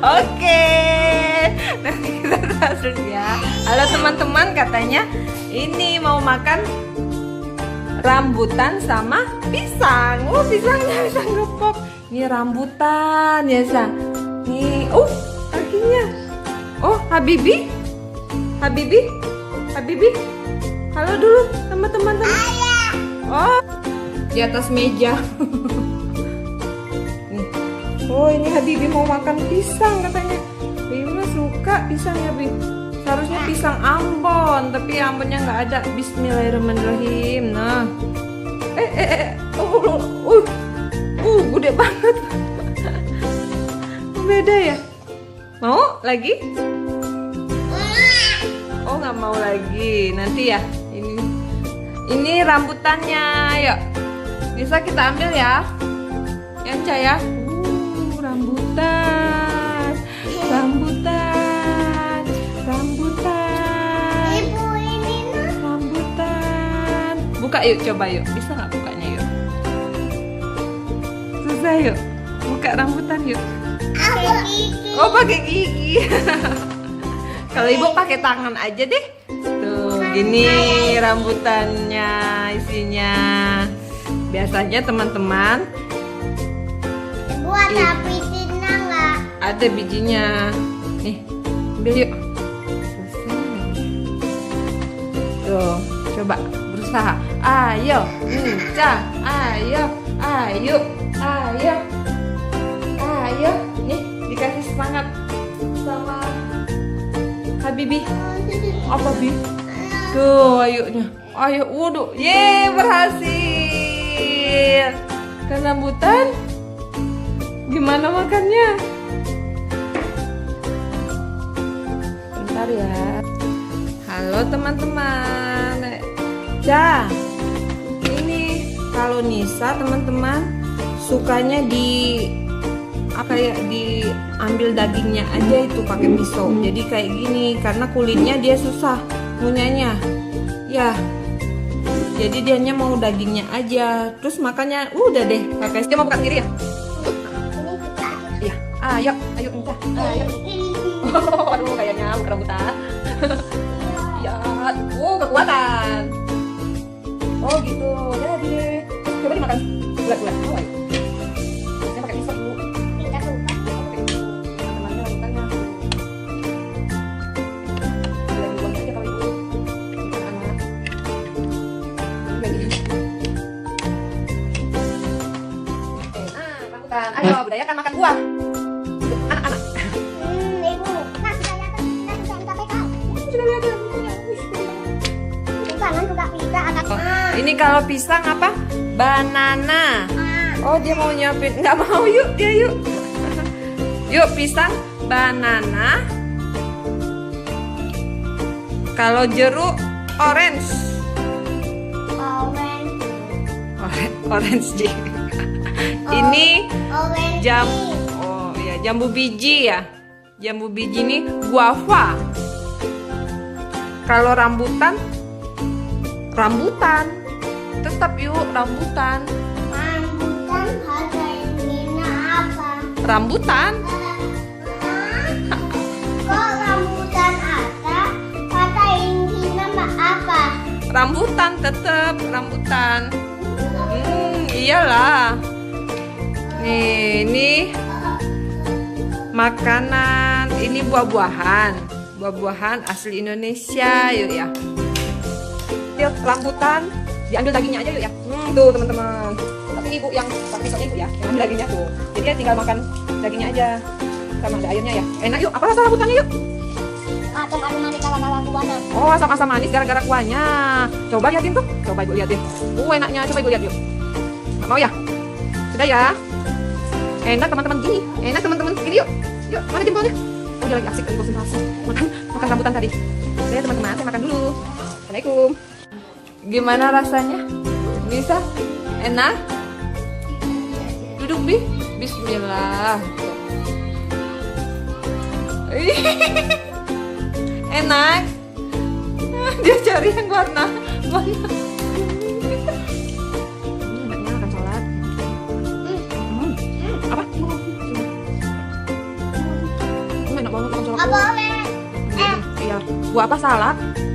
Oke, nanti kita taruh ya. Halo teman-teman, katanya ini mau makan rambutan sama pisang. Oh, pisangnya bisa ngepop. Ini rambutan ya, Sa. Nih, kakinya. Oh, Habibi. Halo dulu sama teman-teman. Oh, di atas meja. Nih. Oh, ini Habibi mau makan pisang katanya. Bima suka pisang ya, Bi. Seharusnya pisang Ambon, tapi Ambonnya nggak ada. Bismillahirrahmanirrahim. Nah, gede banget. Beda ya. Mau lagi? Oh, nggak mau lagi. Nanti ya. Ini rambutannya. Yuk, bisa kita ambil ya. Ya, Caya. Rambutan. Ibu ini Rambutan. Buka yuk, coba yuk. Bisa nggak bukanya yuk? Susah yuk. Buka rambutan yuk. pakai gigi. Oh, pakai gigi. Kalau ibu pakai tangan aja deh. Tuh, gini rambutannya isinya. Biasanya teman-teman Ibu ada bijinya nggak? ada bijinya. Nih, ambil yuk. Tuh, coba berusaha. Ayo, ayo. Nih, dikasih semangat sama Habibi. Apa, Bi? Tuh, ayo, wudhu. Ye, berhasil. Kan rambutan? Gimana makannya? Bentar ya. Halo teman-teman. Ini kalau Nisa teman-teman sukanya diambil dagingnya aja itu pakai pisau. Jadi kayak gini karena kulitnya dia susah ngunyahnya. Ya. Jadi dianya mau dagingnya aja. Terus makannya udah deh pakai. Dia mau buka sendiri ya? Iya. Ayo Nisa. Ayo. Aduh, kayaknya bukan rambutan. Ya, kekuatan. Oh gitu, jadi deh. Coba dimakan bulat-bulat. Oh, ayo. Saya pakai pisau dulu. Kita lupa. Teman-temannya rambutannya. Bila dibuang aja kalau ibu. Bukan anak. Jadi. Rambutan. Ayo, budayakan makan buah. Anak-anak. Ibu, nah sudah lihat KPK. Sudah lihat ya. Jangan juga bisa ada. Ini kalau pisang apa? Banana. Oh, dia mau nyiapin. Nggak mau, yuk dia yuk. Yuk, pisang, banana. Kalau jeruk, orange. Orange. Ini Orange. oh ya, jambu biji ya. Jambu biji ini guava. Kalau rambutan, tetap yuk rambutan. Rambutan ada ininya apa? Rambutan. Kok rambutan ada? Kata intinya apa? Rambutan tetap rambutan. Iyalah. Nih, ini makanan, ini buah-buahan asli Indonesia, yuk ya. Yuk, rambutan diambil dagingnya aja yuk ya. Tuh teman-teman. Tapi ibu yang pakai pisaunya ibu ya, yang ambil dagingnya tuh. Jadi ya tinggal makan dagingnya aja sama ada ayamnya ya. Enak yuk. Apa rasa rambutannya yuk? Asam manis gara-gara kuahnya. Oh, asam manis gara-gara kuahnya. Coba liatin tuh. Coba ibu liatin. Enaknya. Coba ibu lihat yuk. Nggak mau ya? Sudah ya. Enak teman-teman gini. Enak teman-teman gini yuk. Yuk, mana jempolnya? Oh, dia lagi asik lagi konsentrasi. Makan rambutan tadi. Oke teman-teman, saya makan dulu. Assalamualaikum. Gimana rasanya? Nisa? Enak? Duduk, Bi. Bismillah. Enak. Dia cari yang warna. Enaknya makan salad. Apa? buah apa salad?